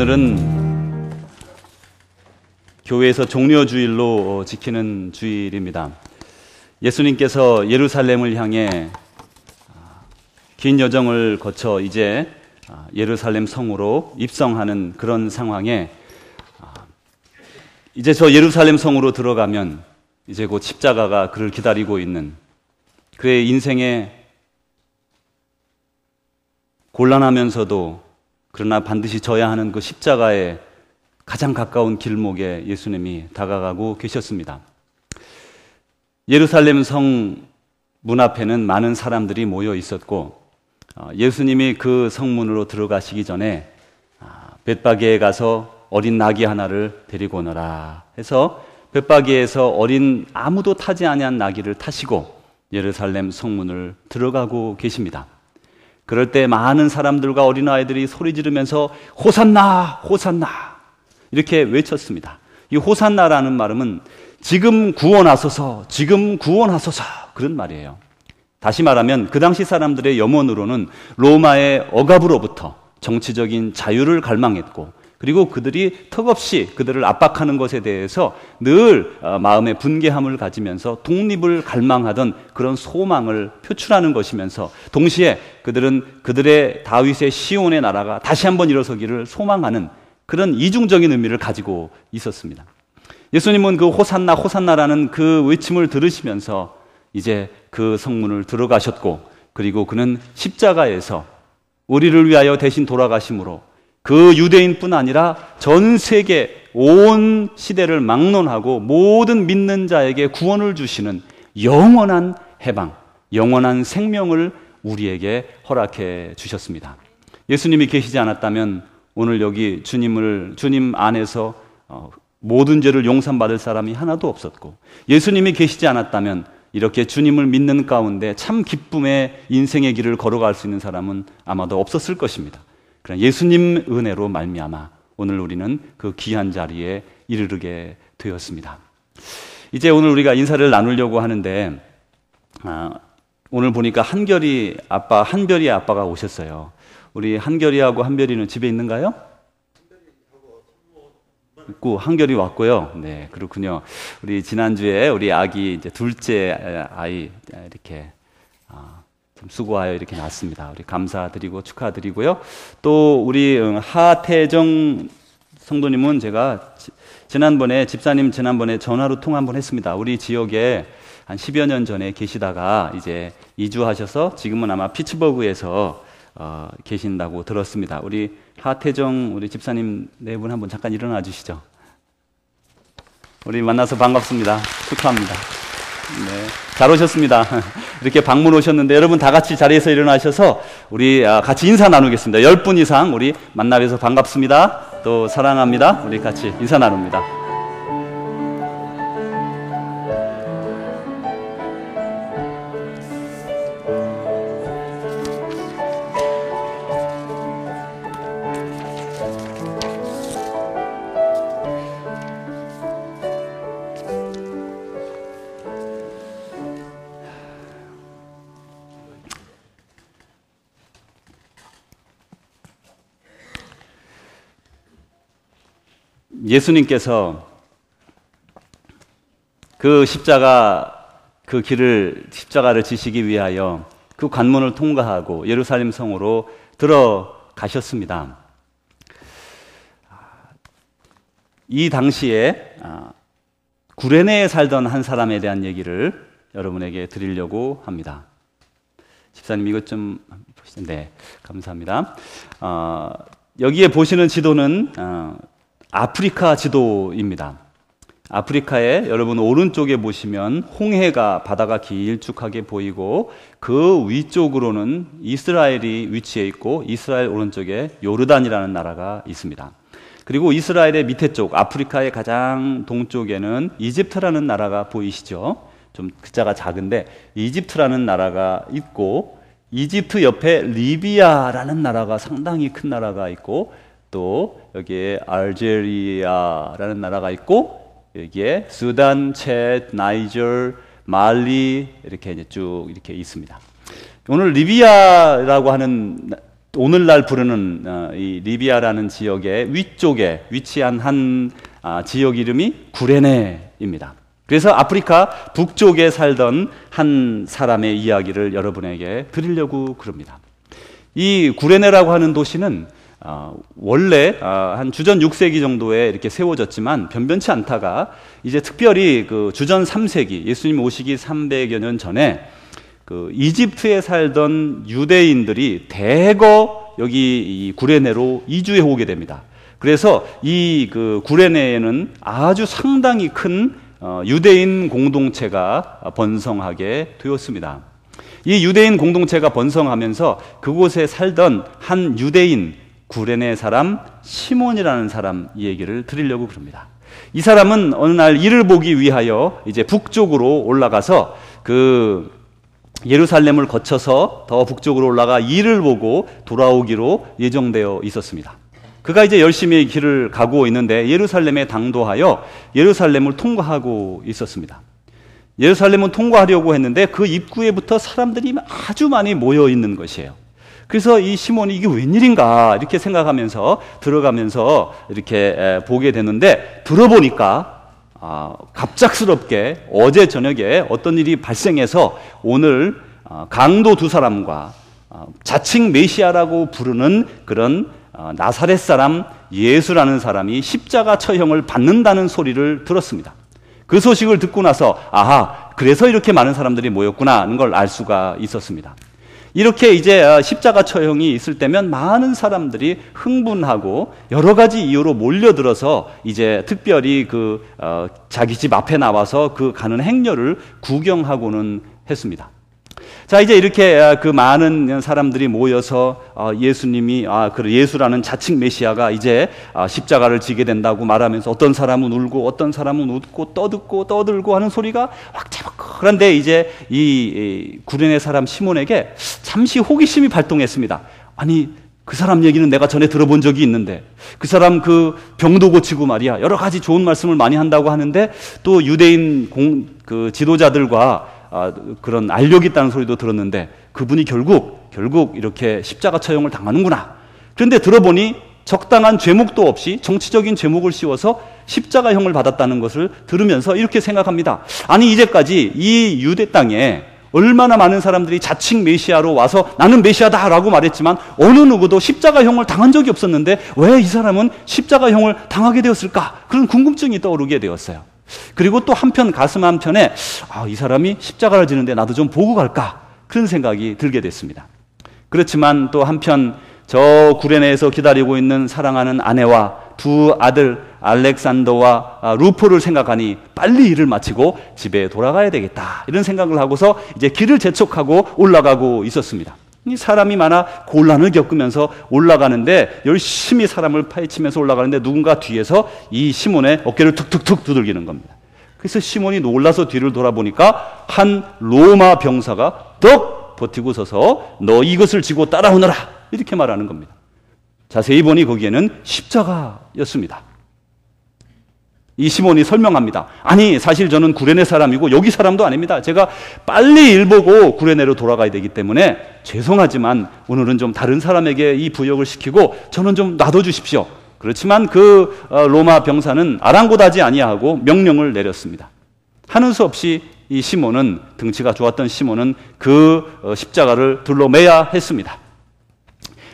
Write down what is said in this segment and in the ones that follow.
오늘은 교회에서 종려주일로 지키는 주일입니다. 예수님께서 예루살렘을 향해 긴 여정을 거쳐 이제 예루살렘 성으로 입성하는 그런 상황에 이제 저 예루살렘 성으로 들어가면 이제 곧 십자가가 그를 기다리고 있는 그의 인생에 곤란하면서도 그러나 반드시 져야 하는 그 십자가에 가장 가까운 길목에 예수님이 다가가고 계셨습니다. 예루살렘 성 문 앞에는 많은 사람들이 모여 있었고 예수님이 그 성문으로 들어가시기 전에 벳바게에 가서 어린 나귀 하나를 데리고 오너라 해서 벳바게에서 어린 아무도 타지 아니한 나귀를 타시고 예루살렘 성문을 들어가고 계십니다. 그럴 때 많은 사람들과 어린아이들이 소리 지르면서 호산나 호산나 이렇게 외쳤습니다. 이 호산나라는 말은 지금 구원하소서 지금 구원하소서 그런 말이에요. 다시 말하면 그 당시 사람들의 염원으로는 로마의 억압으로부터 정치적인 자유를 갈망했고 그리고 그들이 턱없이 그들을 압박하는 것에 대해서 늘 마음의 분개함을 가지면서 독립을 갈망하던 그런 소망을 표출하는 것이면서 동시에 그들은 그들의 다윗의 시온의 나라가 다시 한번 일어서기를 소망하는 그런 이중적인 의미를 가지고 있었습니다. 예수님은 그 호산나 호산나라는 그 외침을 들으시면서 이제 그 성문을 들어가셨고 그리고 그는 십자가에서 우리를 위하여 대신 돌아가심으로 그 유대인뿐 아니라 전 세계 온 시대를 막론하고 모든 믿는 자에게 구원을 주시는 영원한 해방, 영원한 생명을 우리에게 허락해 주셨습니다. 예수님이 계시지 않았다면 오늘 여기 주님 안에서 모든 죄를 용서받을 사람이 하나도 없었고 예수님이 계시지 않았다면 이렇게 주님을 믿는 가운데 참 기쁨의 인생의 길을 걸어갈 수 있는 사람은 아마도 없었을 것입니다. 그러나 예수님 은혜로 말미암아 오늘 우리는 그 귀한 자리에 이르게 되었습니다. 이제 오늘 우리가 인사를 나누려고 하는데 오늘 보니까 한별이 아빠가 오셨어요. 우리 한결이하고 한별이는 집에 있는가요? 있고 한결이 왔고요. 네, 그렇군요. 우리 지난주에 우리 아기 이제 둘째 아이 이렇게 좀 수고하여 이렇게 낳았습니다. 우리 감사드리고 축하드리고요. 또 우리 하태정 성도님은 제가 집사님 지난번에 전화로 통화 한번 했습니다. 우리 지역에 한 10여 년 전에 계시다가 이제 이주하셔서 지금은 아마 피츠버그에서 계신다고 들었습니다. 우리 하태정 우리 집사님 네 분 한번 잠깐 일어나 주시죠. 우리 만나서 반갑습니다. 축하합니다. 네, 잘 오셨습니다. 이렇게 방문 오셨는데 여러분 다 같이 자리에서 일어나셔서 우리 같이 인사 나누겠습니다. 10분 이상 우리 만나 뵈서 반갑습니다. 또 사랑합니다. 우리 같이 인사 나눕니다. 예수님께서 그 십자가를 지시기 위하여 그 관문을 통과하고 예루살렘 성으로 들어가셨습니다. 이 당시에 구레네에 살던 한 사람에 대한 얘기를 여러분에게 드리려고 합니다. 집사님 이것 좀 보시죠. 네, 감사합니다. 여기에 보시는 지도는 아프리카 지도입니다. 아프리카에 여러분 오른쪽에 보시면 홍해가 바다가 길쭉하게 보이고 그 위쪽으로는 이스라엘이 위치해 있고 이스라엘 오른쪽에 요르단이라는 나라가 있습니다. 그리고 이스라엘의 밑에 쪽 아프리카의 가장 동쪽에는 이집트라는 나라가 보이시죠? 좀 글자가 작은데 이집트라는 나라가 있고 이집트 옆에 리비아라는 나라가 상당히 큰 나라가 있고 또 여기에 알제리아라는 나라가 있고 여기에 수단, 챗, 나이저, 말리 이렇게 이제 쭉 이렇게 있습니다. 오늘 리비아라고 하는 오늘날 부르는 이 리비아라는 지역의 위쪽에 위치한 한 지역 이름이 구레네입니다. 그래서 아프리카 북쪽에 살던 한 사람의 이야기를 여러분에게 드리려고 그럽니다. 이 구레네라고 하는 도시는 원래 한 주전 6세기 정도에 이렇게 세워졌지만 변변치 않다가 이제 특별히 그 주전 3세기 예수님 오시기 300여 년 전에 그 이집트에 살던 유대인들이 대거 여기 이 구레네로 이주해 오게 됩니다. 그래서 이 그 구레네에는 아주 상당히 큰 유대인 공동체가 번성하게 되었습니다. 이 유대인 공동체가 번성하면서 그곳에 살던 한 유대인 구레네 사람 시몬이라는 사람 얘기를 드리려고 그럽니다. 이 사람은 어느 날 이를 보기 위하여 이제 북쪽으로 올라가서 그 예루살렘을 거쳐서 더 북쪽으로 올라가 이를 보고 돌아오기로 예정되어 있었습니다. 그가 이제 열심히 길을 가고 있는데 예루살렘에 당도하여 예루살렘을 통과하고 있었습니다. 예루살렘을 통과하려고 했는데 그 입구에부터 사람들이 아주 많이 모여 있는 것이에요. 그래서 이 시몬이 이게 웬일인가 이렇게 생각하면서 들어가면서 이렇게 보게 됐는데 들어보니까 갑작스럽게 어제 저녁에 어떤 일이 발생해서 오늘 강도 두 사람과 자칭 메시아라고 부르는 그런 나사렛 사람 예수라는 사람이 십자가 처형을 받는다는 소리를 들었습니다. 그 소식을 듣고 나서 아하, 그래서 이렇게 많은 사람들이 모였구나 하는 걸 알 수가 있었습니다. 이렇게 이제 십자가 처형이 있을 때면 많은 사람들이 흥분하고 여러 가지 이유로 몰려들어서 이제 특별히 그 자기 집 앞에 나와서 그 가는 행렬을 구경하고는 했습니다. 자, 이제 이렇게 그 많은 사람들이 모여서 예수님이 그 예수라는 자칭 메시아가 이제 십자가를 지게 된다고 말하면서 어떤 사람은 울고 어떤 사람은 웃고 떠들고 하는 소리가 확. 그런데 이제 이 구레네 사람 시몬에게 잠시 호기심이 발동했습니다. 아니, 그 사람 얘기는 내가 전에 들어본 적이 있는데 그 사람 그 병도 고치고 말이야 여러 가지 좋은 말씀을 많이 한다고 하는데 또 유대인 그 지도자들과 그런 알력이 있다는 소리도 들었는데 그분이 결국 이렇게 십자가 처형을 당하는구나. 그런데 들어보니 적당한 죄목도 없이 정치적인 죄목을 씌워서 십자가형을 받았다는 것을 들으면서 이렇게 생각합니다. 아니, 이제까지 이 유대 땅에 얼마나 많은 사람들이 자칭 메시아로 와서 나는 메시아다라고 말했지만 어느 누구도 십자가형을 당한 적이 없었는데 왜 이 사람은 십자가형을 당하게 되었을까? 그런 궁금증이 떠오르게 되었어요. 그리고 또 한편 가슴 한편에 이 사람이 십자가를 지는데 나도 좀 보고 갈까? 그런 생각이 들게 됐습니다. 그렇지만 또 한편 저 구레네에서 기다리고 있는 사랑하는 아내와 두 아들 알렉산더와 루포를 생각하니 빨리 일을 마치고 집에 돌아가야 되겠다 이런 생각을 하고서 이제 길을 재촉하고 올라가고 있었습니다. 이 사람이 많아 곤란을 겪으면서 올라가는데 열심히 사람을 파헤치면서 올라가는데 누군가 뒤에서 이 시몬의 어깨를 툭툭툭 두들기는 겁니다. 그래서 시몬이 놀라서 뒤를 돌아보니까 한 로마 병사가 떡 버티고 서서 너 이것을 지고 따라오너라 이렇게 말하는 겁니다. 자세히 보니 거기에는 십자가였습니다. 이 시몬이 설명합니다. 아니, 사실 저는 구레네 사람이고 여기 사람도 아닙니다. 제가 빨리 일 보고 구레네로 돌아가야 되기 때문에 죄송하지만 오늘은 좀 다른 사람에게 이 부역을 시키고 저는 좀 놔둬주십시오. 그렇지만 그 로마 병사는 아랑곳하지 아니하고 명령을 내렸습니다. 하는 수 없이 이 시몬은 등치가 좋았던 시몬은 그 십자가를 둘러매야 했습니다.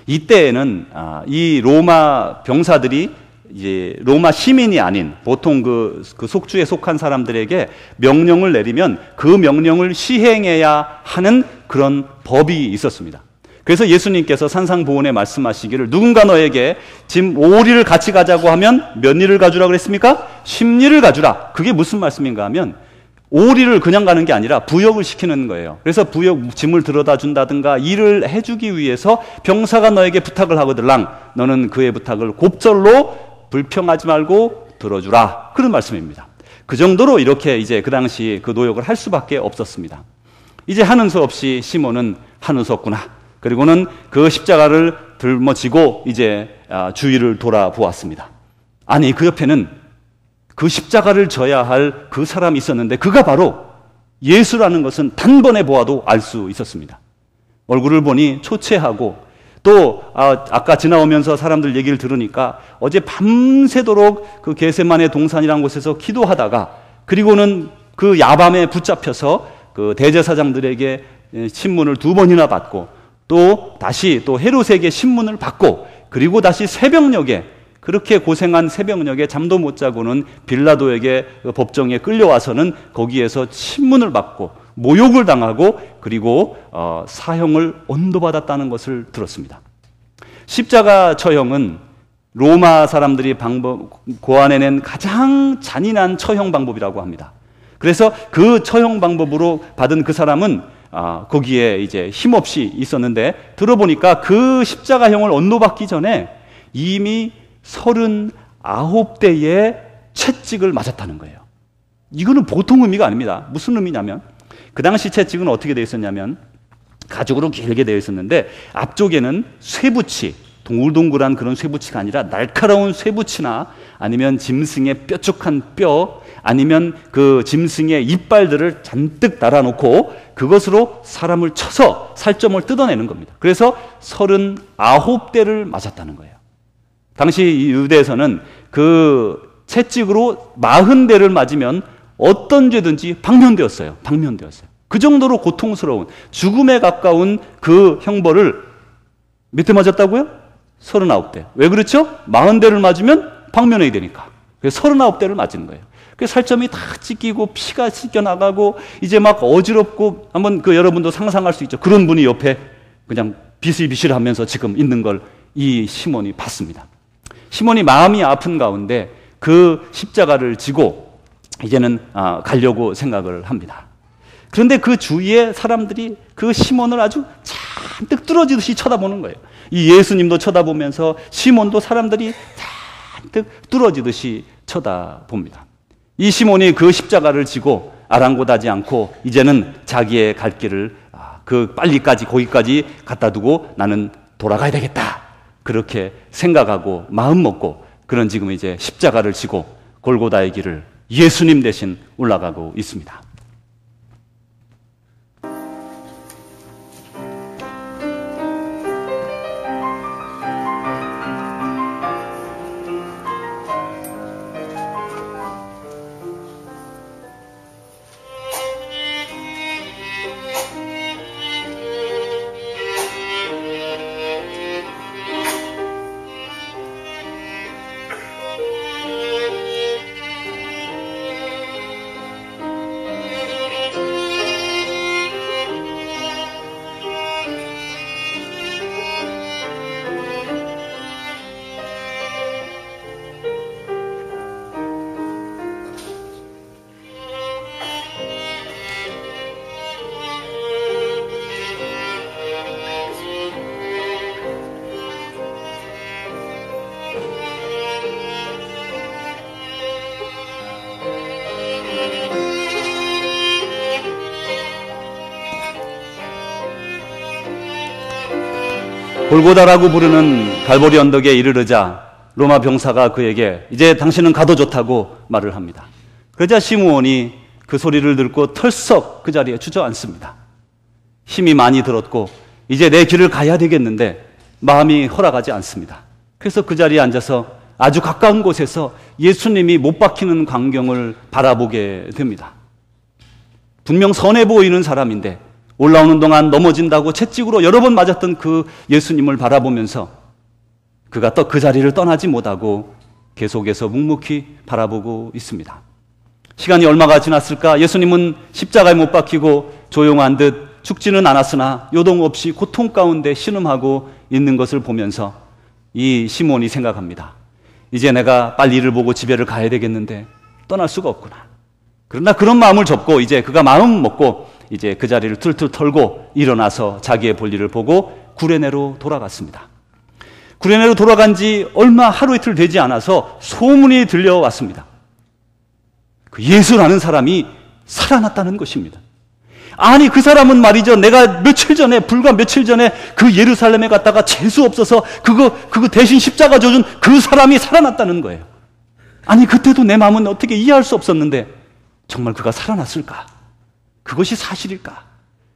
이때에는 이 로마 병사들이 이제 로마 시민이 아닌 보통 그 속주에 속한 사람들에게 명령을 내리면 그 명령을 시행해야 하는 그런 법이 있었습니다. 그래서 예수님께서 산상보훈에 말씀하시기를 누군가 너에게 지금 5리를 같이 가자고 하면 몇 리를 가주라 그랬습니까? 10리를 가주라. 그게 무슨 말씀인가 하면 5리를 그냥 가는 게 아니라 부역을 시키는 거예요. 그래서 부역 짐을 들어다 준다든가 일을 해주기 위해서 병사가 너에게 부탁을 하거들랑 너는 그의 부탁을 곱절로 불평하지 말고 들어주라. 그런 말씀입니다. 그 정도로 이렇게 이제 그 당시 그 노역을 할 수밖에 없었습니다. 이제 하는 수 없이 시몬은 하는 수 없구나. 그리고는 그 십자가를 들머지고 이제 주위를 돌아보았습니다. 아니, 그 옆에는 그 십자가를 져야 할 그 사람이 있었는데 그가 바로 예수라는 것은 단번에 보아도 알 수 있었습니다. 얼굴을 보니 초췌하고 또 아까 지나오면서 사람들 얘기를 들으니까 어제 밤새도록 그 겟세마네 동산이라는 곳에서 기도하다가 그리고는 그 야밤에 붙잡혀서 그 대제사장들에게 신문을 2번이나 받고 또 다시 또 헤롯에게 신문을 받고 그리고 다시 새벽녘에 그렇게 고생한 새벽녘에 잠도 못 자고는 빌라도에게 법정에 끌려와서는 거기에서 신문을 받고 모욕을 당하고 그리고 사형을 언도받았다는 것을 들었습니다. 십자가 처형은 로마 사람들이 고안해낸 가장 잔인한 처형 방법이라고 합니다. 그래서 그 처형 방법으로 받은 그 사람은 거기에 이제 힘없이 있었는데 들어보니까 그 십자가형을 언도받기 전에 이미 39대의 채찍을 맞았다는 거예요. 이거는 보통 의미가 아닙니다. 무슨 의미냐면 그 당시 채찍은 어떻게 되어 있었냐면 가죽으로 길게 되어 있었는데 앞쪽에는 쇠붙이, 동글동글한 그런 쇠붙이가 아니라 날카로운 쇠붙이나 아니면 짐승의 뾰족한 뼈 아니면 그 짐승의 이빨들을 잔뜩 달아놓고 그것으로 사람을 쳐서 살점을 뜯어내는 겁니다. 그래서 39대를 맞았다는 거예요. 당시 유대에서는 그 채찍으로 40대를 맞으면 어떤 죄든지 방면되었어요. 그 정도로 고통스러운 죽음에 가까운 그 형벌을 몇 대 맞았다고요? 39대. 왜 그렇죠? 40대를 맞으면 방면해야 되니까. 그래서 39대를 맞은 거예요. 그 살점이 다 찢기고 피가 찢겨나가고 이제 막 어지럽고 한번 그 여러분도 상상할 수 있죠. 그런 분이 옆에 그냥 비실비실하면서 지금 있는 걸 이 시몬이 봤습니다. 시몬이 마음이 아픈 가운데 그 십자가를 지고 이제는 가려고 생각을 합니다. 그런데 그 주위에 사람들이 그 시몬을 아주 잔뜩 뚫어지듯이 쳐다보는 거예요. 이 예수님도 쳐다보면서 시몬도 사람들이 잔뜩 뚫어지듯이 쳐다봅니다. 이 시몬이 그 십자가를 지고 아랑곳하지 않고 이제는 자기의 갈 길을 빨리까지 거기까지 갖다 두고 나는 돌아가야 되겠다. 그렇게 생각하고 마음 먹고 그런 지금 이제 십자가를 지고 골고다의 길을 예수님 대신 올라가고 있습니다. 골고다라고 부르는 갈보리 언덕에 이르르자 로마 병사가 그에게 이제 당신은 가도 좋다고 말을 합니다. 그러자 시므온이 그 소리를 듣고 털썩 그 자리에 주저앉습니다. 힘이 많이 들었고 이제 내 길을 가야 되겠는데 마음이 허락하지 않습니다. 그래서 그 자리에 앉아서 아주 가까운 곳에서 예수님이 못 박히는 광경을 바라보게 됩니다. 분명 선해 보이는 사람인데 올라오는 동안 넘어진다고 채찍으로 여러 번 맞았던 그 예수님을 바라보면서 그가 또 그 자리를 떠나지 못하고 계속해서 묵묵히 바라보고 있습니다. 시간이 얼마가 지났을까? 예수님은 십자가에 못 박히고 조용한 듯 죽지는 않았으나 요동 없이 고통 가운데 신음하고 있는 것을 보면서 이 시몬이 생각합니다. 이제 내가 빨리 일을 보고 집에를 가야 되겠는데 떠날 수가 없구나. 그러나 그런 마음을 접고 이제 그가 마음 먹고 이제 그 자리를 툴툴 털고 일어나서 자기의 볼일을 보고 구레네로 돌아갔습니다. 구레네로 돌아간 지 얼마 하루 이틀 되지 않아서 소문이 들려왔습니다. 그 예수라는 사람이 살아났다는 것입니다. 아니 그 사람은 말이죠. 내가 불과 며칠 전에 그 예루살렘에 갔다가 재수 없어서 그거 대신 십자가 져준 그 사람이 살아났다는 거예요. 아니 그때도 내 마음은 어떻게 이해할 수 없었는데 정말 그가 살아났을까? 그것이 사실일까?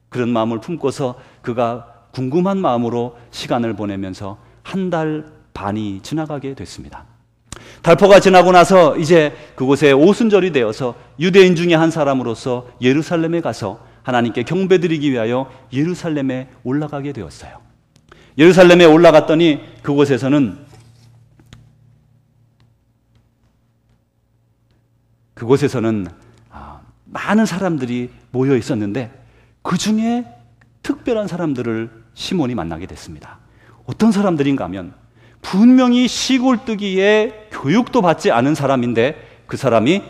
그런 마음을 품고서 그가 궁금한 마음으로 시간을 보내면서 한 달 반이 지나가게 됐습니다. 달포가 지나고 나서 이제 그곳에 오순절이 되어서 유대인 중에 한 사람으로서 예루살렘에 가서 하나님께 경배드리기 위하여 예루살렘에 올라가게 되었어요. 예루살렘에 올라갔더니 그곳에서는 많은 사람들이 모여 있었는데 그 중에 특별한 사람들을 시몬이 만나게 됐습니다. 어떤 사람들인가 하면 분명히 시골뜨기에 교육도 받지 않은 사람인데 그 사람이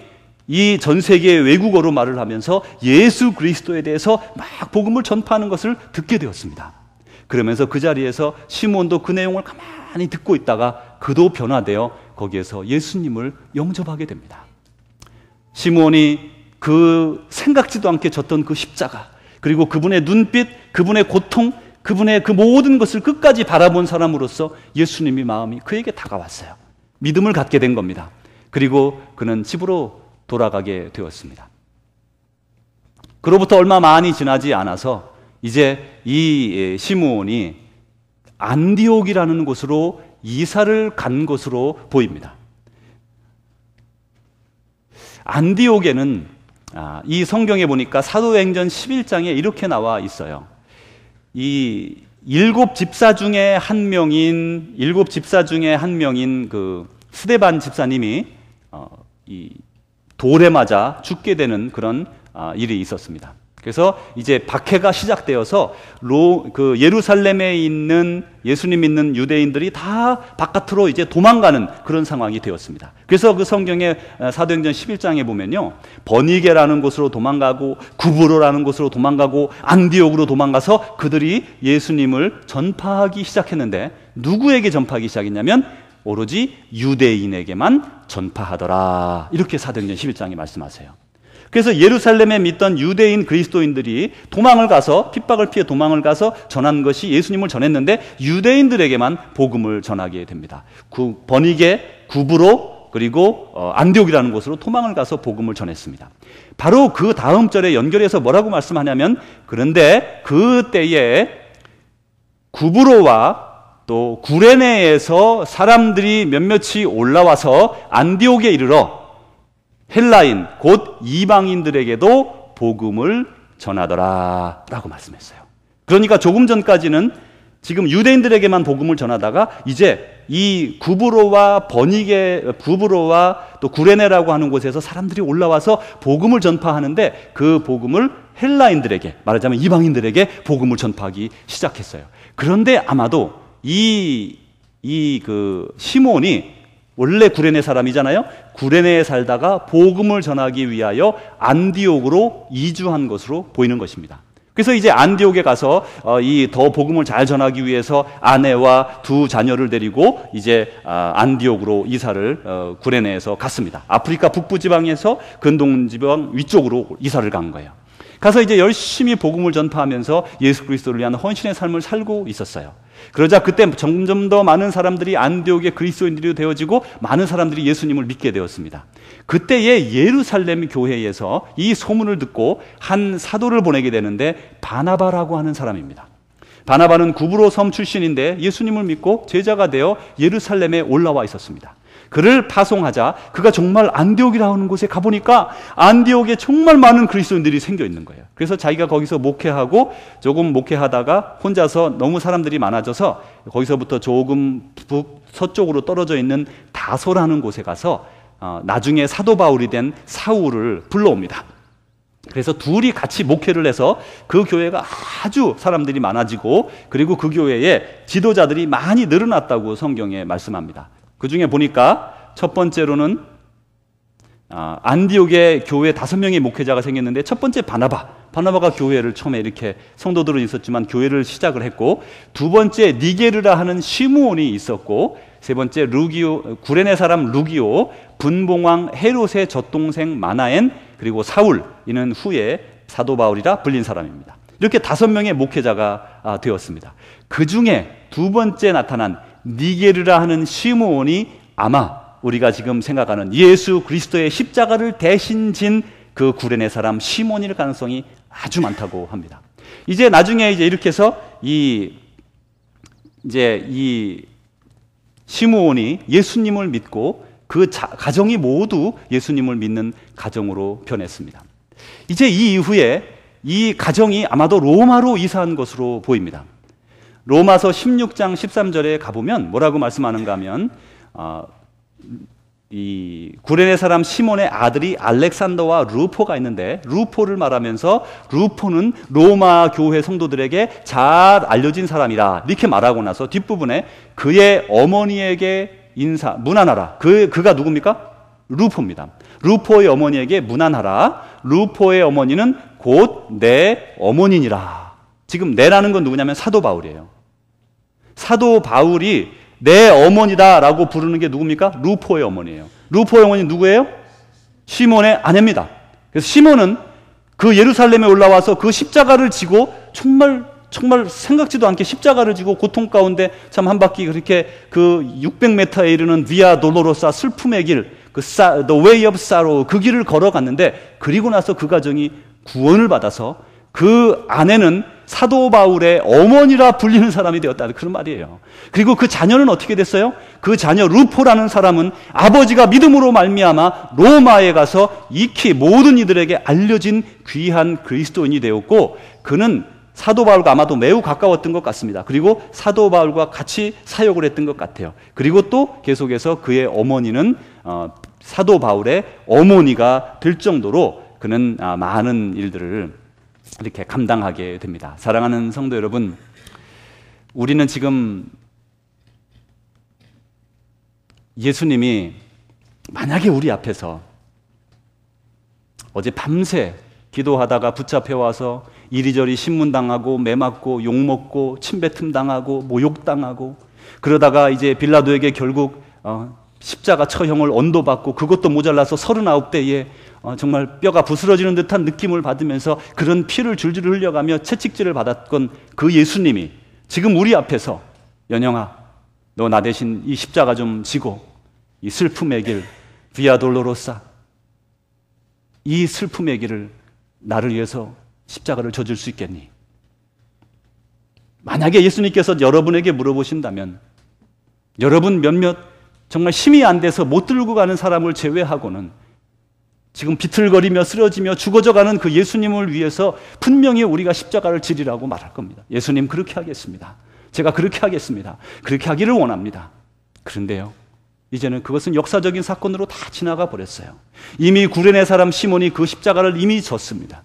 이 전 세계 외국어로 말을 하면서 예수 그리스도에 대해서 막 복음을 전파하는 것을 듣게 되었습니다. 그러면서 그 자리에서 시몬도 그 내용을 가만히 듣고 있다가 그도 변화되어 거기에서 예수님을 영접하게 됩니다. 시몬이 그 생각지도 않게 졌던 그 십자가, 그리고 그분의 눈빛, 그분의 고통, 그분의 그 모든 것을 끝까지 바라본 사람으로서 예수님의 마음이 그에게 다가왔어요. 믿음을 갖게 된 겁니다. 그리고 그는 집으로 돌아가게 되었습니다. 그로부터 얼마 많이 지나지 않아서 이제 이 시므온이 안디옥이라는 곳으로 이사를 간 것으로 보입니다. 안디옥에는 이 성경에 보니까 사도행전 11장에 이렇게 나와 있어요. 이 일곱 집사 중에 한 명인 그 스데반 집사님이 이 돌에 맞아 죽게 되는 그런 일이 있었습니다. 그래서 이제 박해가 시작되어서 그 예루살렘에 있는 예수님 믿는 유대인들이 다 바깥으로 이제 도망가는 그런 상황이 되었습니다. 그래서 그 성경의 사도행전 11장에 보면요, 버니게라는 곳으로 도망가고 구브로라는 곳으로 도망가고 안디옥으로 도망가서 그들이 예수님을 전파하기 시작했는데 누구에게 전파하기 시작했냐면 오로지 유대인에게만 전파하더라, 이렇게 사도행전 11장에 말씀하세요. 그래서 예루살렘에 믿던 유대인 그리스도인들이 도망을 가서, 핍박을 피해 도망을 가서 전한 것이 예수님을 전했는데 유대인들에게만 복음을 전하게 됩니다. 버니게, 구브로, 그리고 안디옥이라는 곳으로 도망을 가서 복음을 전했습니다. 바로 그 다음 절에 연결해서 뭐라고 말씀하냐면, 그런데 그때에 구브로와 또 구레네에서 사람들이 몇몇이 올라와서 안디옥에 이르러 헬라인 곧 이방인들에게도 복음을 전하더라 라고 말씀했어요. 그러니까 조금 전까지는 지금 유대인들에게만 복음을 전하다가 이제 이 구브로와 또 구레네라고 하는 곳에서 사람들이 올라와서 복음을 전파하는데 그 복음을 헬라인들에게, 말하자면 이방인들에게 복음을 전파하기 시작했어요. 그런데 아마도 그 시몬이 원래 구레네 사람이잖아요. 구레네에 살다가 복음을 전하기 위하여 안디옥으로 이주한 것으로 보이는 것입니다. 그래서 이제 안디옥에 가서 더 복음을 잘 전하기 위해서 아내와 두 자녀를 데리고 이제 안디옥으로 이사를 구레네에서 갔습니다. 아프리카 북부 지방에서 근동 지방 위쪽으로 이사를 간 거예요. 가서 이제 열심히 복음을 전파하면서 예수 그리스도를 위한 헌신의 삶을 살고 있었어요. 그러자 그때 점점 더 많은 사람들이 안디옥의 그리스도인들이 되어지고 많은 사람들이 예수님을 믿게 되었습니다. 그때에 예루살렘 교회에서 이 소문을 듣고 한 사도를 보내게 되는데 바나바라고 하는 사람입니다. 바나바는 구브로 섬 출신인데 예수님을 믿고 제자가 되어 예루살렘에 올라와 있었습니다. 그를 파송하자 그가 정말 안디옥이라는 곳에 가보니까 안디옥에 정말 많은 그리스도인들이 생겨 있는 거예요. 그래서 자기가 거기서 목회하고 조금 목회하다가 혼자서 너무 사람들이 많아져서 거기서부터 조금 서쪽으로 떨어져 있는 다소라는 곳에 가서 나중에 사도 바울이 된 사울을 불러옵니다. 그래서 둘이 같이 목회를 해서 그 교회가 아주 사람들이 많아지고 그리고 그 교회에 지도자들이 많이 늘어났다고 성경에 말씀합니다. 그 중에 보니까 첫 번째로는 안디옥에 교회 5명의 목회자가 생겼는데 첫 번째 바나바가 교회를 처음에 이렇게 성도들은 있었지만 교회를 시작을 했고, 두 번째 니게르라 하는 시므온이 있었고, 세 번째 구레네 사람 루기오, 분봉왕 헤롯의 젖동생 마나엔, 그리고 사울, 이는 후에 사도 바울이라 불린 사람입니다. 이렇게 5명의 목회자가 되었습니다. 그 중에 두 번째 나타난 니게르라 하는 시므온이 아마 우리가 지금 생각하는 예수 그리스도의 십자가를 대신 진 그 구레네 사람 시몬일 가능성이 아주 많다고 합니다. 이제 나중에 이렇게 해서 이 시므온이 예수님을 믿고 그 가정이 모두 예수님을 믿는 가정으로 변했습니다. 이제 이 이후에 이 가정이 아마도 로마로 이사한 것으로 보입니다. 로마서 16장 13절에 가보면 뭐라고 말씀하는가 하면 이 구레네 사람 시몬의 아들이 알렉산더와 루포가 있는데, 루포를 말하면서 루포는 로마 교회 성도들에게 잘 알려진 사람이라 이렇게 말하고 나서 뒷부분에 그의 어머니에게 문안하라. 그가 누굽니까? 루포입니다. 루포의 어머니에게 문안하라. 루포의 어머니는 곧 내 어머니니라. 지금 내라는 건 누구냐면 사도 바울이에요. 사도 바울이 내 어머니다라고 부르는 게 누굽니까? 루포의 어머니예요. 루포의 어머니 누구예요? 시몬의 아내입니다. 그래서 시몬은 그 예루살렘에 올라와서 그 십자가를 지고 정말 생각지도 않게 십자가를 지고 고통 가운데 참 한 바퀴 그렇게 그 600m에 이르는 비아 돌로로사 슬픔의 길, The Way of Sorrow, 그 길을 걸어갔는데, 그리고 나서 그 가정이 구원을 받아서 그 아내는 사도 바울의 어머니라 불리는 사람이 되었다, 그런 말이에요. 그리고 그 자녀는 어떻게 됐어요? 그 자녀 루포라는 사람은 아버지가 믿음으로 말미암아 로마에 가서 익히 모든 이들에게 알려진 귀한 그리스도인이 되었고, 그는 사도 바울과 아마도 매우 가까웠던 것 같습니다. 그리고 사도 바울과 같이 사역을 했던 것 같아요. 그리고 또 계속해서 그의 어머니는 사도 바울의 어머니가 될 정도로 그는 많은 일들을 이렇게 감당하게 됩니다. 사랑하는 성도 여러분, 우리는 지금 예수님이 만약에 우리 앞에서 어제 밤새 기도하다가 붙잡혀와서 이리저리 신문당하고 매맞고 욕먹고 침뱉음 당하고 모욕당하고 그러다가 이제 빌라도에게 결국 십자가 처형을 언도받고 그것도 모자라서 39대에 정말 뼈가 부스러지는 듯한 느낌을 받으면서 그런 피를 줄줄 흘려가며 채찍질을 받았건 그 예수님이 지금 우리 앞에서 연영아, 너 나 대신 이 십자가 좀 지고 이 슬픔의 길, 비아 돌로로사, 이 슬픔의 길을 나를 위해서 십자가를 져줄 수 있겠니? 만약에 예수님께서 여러분에게 물어보신다면 여러분 몇몇 정말 힘이 안 돼서 못 들고 가는 사람을 제외하고는 지금 비틀거리며 쓰러지며 죽어져가는 그 예수님을 위해서 분명히 우리가 십자가를 지리라고 말할 겁니다. 예수님 그렇게 하겠습니다. 제가 그렇게 하겠습니다. 그렇게 하기를 원합니다. 그런데요, 이제는 그것은 역사적인 사건으로 다 지나가 버렸어요. 이미 구레네 사람 시몬이 그 십자가를 이미 졌습니다.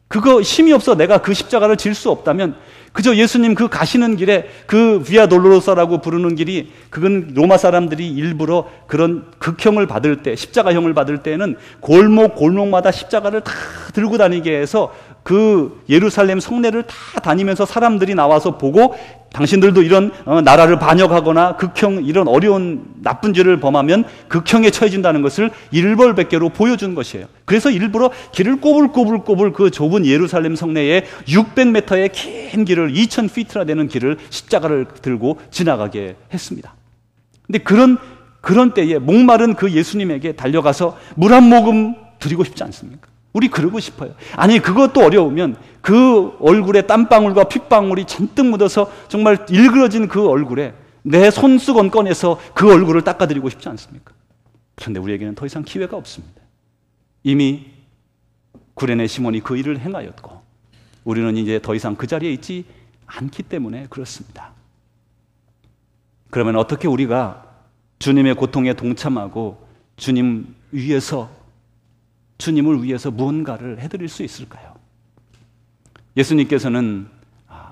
그거 힘이 없어 내가 그 십자가를 질 수 없다면 그저 예수님 그 가시는 길에 그 비아 돌로로사라고 부르는 길이, 그건 로마 사람들이 일부러 그런 극형을 받을 때, 십자가형을 받을 때는 골목마다 십자가를 다 들고 다니게 해서 그 예루살렘 성내를 다 다니면서 사람들이 나와서 보고, 당신들도 이런 나라를 반역하거나 극형, 이런 어려운 나쁜 죄를 범하면 극형에 처해진다는 것을 일벌백계로 보여준 것이에요. 그래서 일부러 길을 꼬불꼬불 그 좁은 예루살렘 성내에 600m의 긴 길을, 2000피트나 되는 길을 십자가를 들고 지나가게 했습니다. 근데 그런 때에 목마른 그 예수님에게 달려가서 물 한 모금 드리고 싶지 않습니까? 우리 그러고 싶어요. 아니, 그것도 어려우면 그 얼굴에 땀방울과 핏방울이 잔뜩 묻어서 정말 일그러진 그 얼굴에 내 손수건 꺼내서 그 얼굴을 닦아드리고 싶지 않습니까? 그런데 우리에게는 더 이상 기회가 없습니다. 이미 구레네 시몬이 그 일을 행하였고 우리는 이제 더 이상 그 자리에 있지 않기 때문에 그렇습니다. 그러면 어떻게 우리가 주님의 고통에 동참하고 주님을 위해서 무언가를 해드릴 수 있을까요? 예수님께서는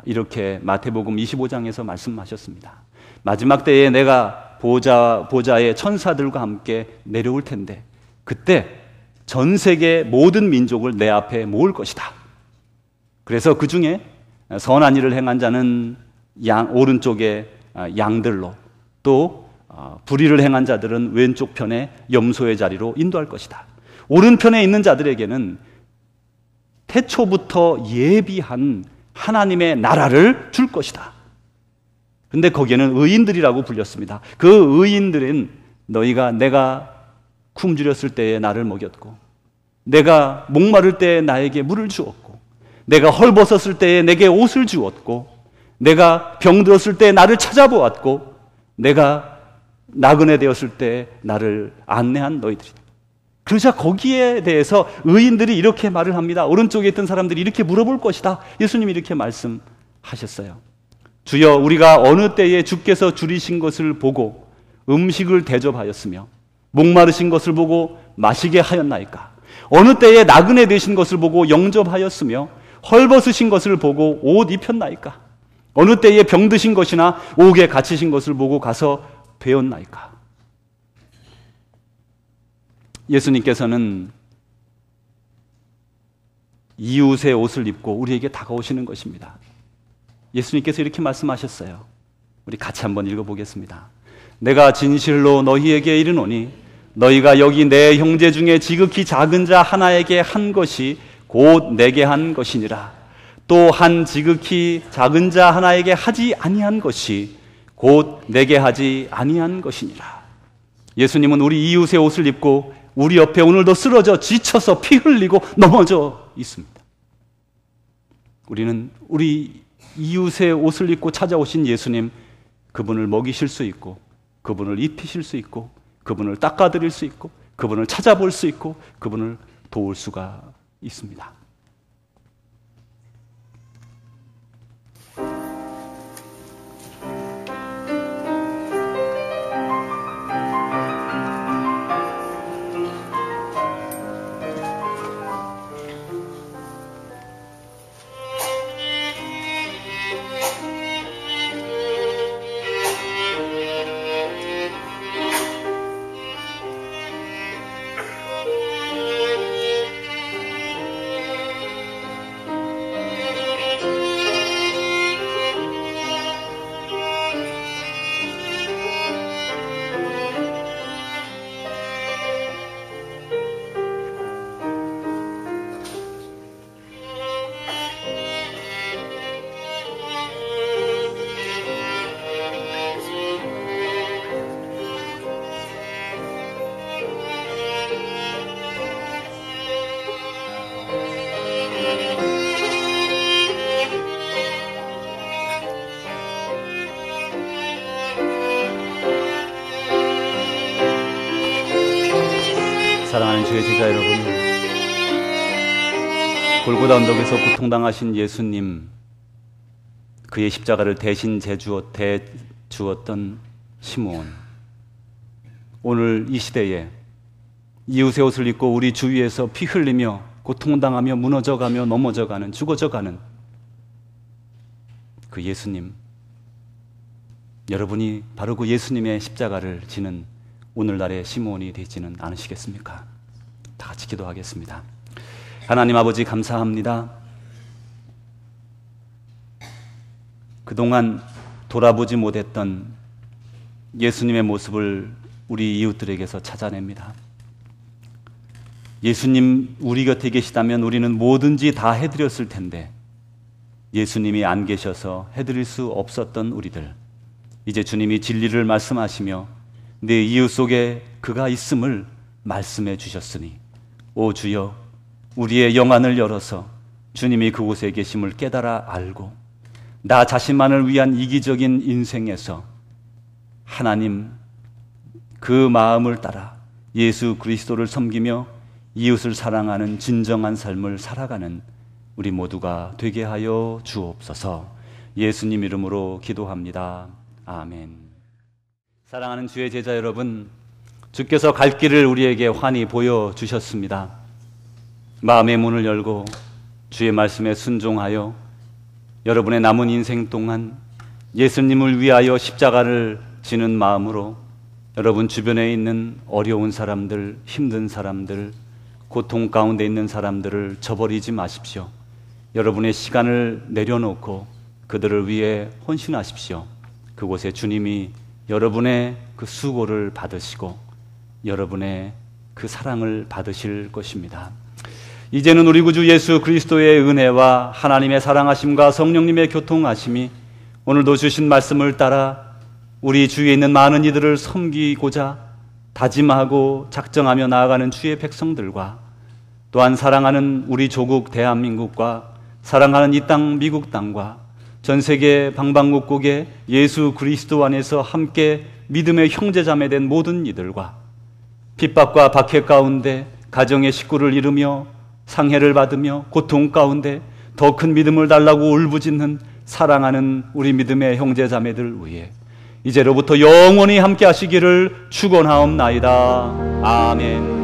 이렇게 마태복음 25장에서 말씀하셨습니다. 마지막 때에 내가 보좌의 천사들과 함께 내려올 텐데 그때 전 세계 모든 민족을 내 앞에 모을 것이다. 그래서 그 중에 선한 일을 행한 자는 오른쪽에 양들로, 또 불의를 행한 자들은 왼쪽 편에 염소의 자리로 인도할 것이다. 오른편에 있는 자들에게는 태초부터 예비한 하나님의 나라를 줄 것이다. 그런데 거기에는 의인들이라고 불렸습니다. 그 의인들은 내가 굶주렸을 때에 나를 먹였고, 내가 목마를 때에 나에게 물을 주었고, 내가 헐벗었을 때에 내게 옷을 주었고, 내가 병들었을 때 나를 찾아보았고, 내가 나그네 되었을 때 나를 안내한 너희들이다. 그러자 거기에 대해서 의인들이 이렇게 말을 합니다. 오른쪽에 있던 사람들이 이렇게 물어볼 것이다. 예수님이 이렇게 말씀하셨어요. 주여, 우리가 어느 때에 주께서 줄이신 것을 보고 음식을 대접하였으며 목마르신 것을 보고 마시게 하였나이까? 어느 때에 나그네 되신 것을 보고 영접하였으며 헐벗으신 것을 보고 옷 입혔나이까? 어느 때에 병드신 것이나 옥에 갇히신 것을 보고 가서 배웠나이까? 예수님께서는 이웃의 옷을 입고 우리에게 다가오시는 것입니다. 예수님께서 이렇게 말씀하셨어요. 우리 같이 한번 읽어보겠습니다. 내가 진실로 너희에게 이르노니 너희가 여기 내 형제 중에 지극히 작은 자 하나에게 한 것이 곧 내게 한 것이니라. 또 한 지극히 작은 자 하나에게 하지 아니한 것이 곧 내게 하지 아니한 것이니라. 예수님은 우리 이웃의 옷을 입고 우리 옆에 오늘도 쓰러져 지쳐서 피 흘리고 넘어져 있습니다. 우리는 우리 이웃의 옷을 입고 찾아오신 예수님, 그분을 먹이실 수 있고 그분을 입히실 수 있고 그분을 닦아드릴 수 있고 그분을 찾아볼 수 있고 그분을 도울 수가 있습니다. 사랑하는 주의 제자 여러분, 골고다 언덕에서 고통당하신 예수님, 그의 십자가를 대신 대주었던 시므온, 오늘 이 시대에 이웃의 옷을 입고 우리 주위에서 피 흘리며 고통당하며 무너져가며 넘어져가는, 죽어져가는 그 예수님, 여러분이 바로 그 예수님의 십자가를 지는 오늘날의 시므온이 되지는 않으시겠습니까? 다 같이 기도하겠습니다. 하나님 아버지, 감사합니다. 그동안 돌아보지 못했던 예수님의 모습을 우리 이웃들에게서 찾아냅니다. 예수님 우리 곁에 계시다면 우리는 뭐든지 다 해드렸을 텐데 예수님이 안 계셔서 해드릴 수 없었던 우리들, 이제 주님이 진리를 말씀하시며 내 이웃 속에 그가 있음을 말씀해 주셨으니, 오 주여, 우리의 영안을 열어서 주님이 그곳에 계심을 깨달아 알고 나 자신만을 위한 이기적인 인생에서 하나님 그 마음을 따라 예수 그리스도를 섬기며 이웃을 사랑하는 진정한 삶을 살아가는 우리 모두가 되게 하여 주옵소서. 예수님 이름으로 기도합니다. 아멘. 사랑하는 주의 제자 여러분, 주께서 갈 길을 우리에게 환히 보여주셨습니다. 마음의 문을 열고 주의 말씀에 순종하여 여러분의 남은 인생 동안 예수님을 위하여 십자가를 지는 마음으로 여러분 주변에 있는 어려운 사람들, 힘든 사람들, 고통 가운데 있는 사람들을 저버리지 마십시오. 여러분의 시간을 내려놓고 그들을 위해 헌신하십시오. 그곳에 주님이 여러분의 그 수고를 받으시고 여러분의 그 사랑을 받으실 것입니다. 이제는 우리 구주 예수 그리스도의 은혜와 하나님의 사랑하심과 성령님의 교통하심이 오늘도 주신 말씀을 따라 우리 주위에 있는 많은 이들을 섬기고자 다짐하고 작정하며 나아가는 주의 백성들과 또한 사랑하는 우리 조국 대한민국과 사랑하는 이 땅 미국 땅과 전 세계 방방곡곡에 예수 그리스도 안에서 함께 믿음의 형제자매 된 모든 이들과 핍박과 박해 가운데 가정의 식구를 잃으며 상해를 받으며 고통 가운데 더 큰 믿음을 달라고 울부짖는 사랑하는 우리 믿음의 형제자매들 위해 이제로부터 영원히 함께 하시기를 축원하옵나이다. 아멘.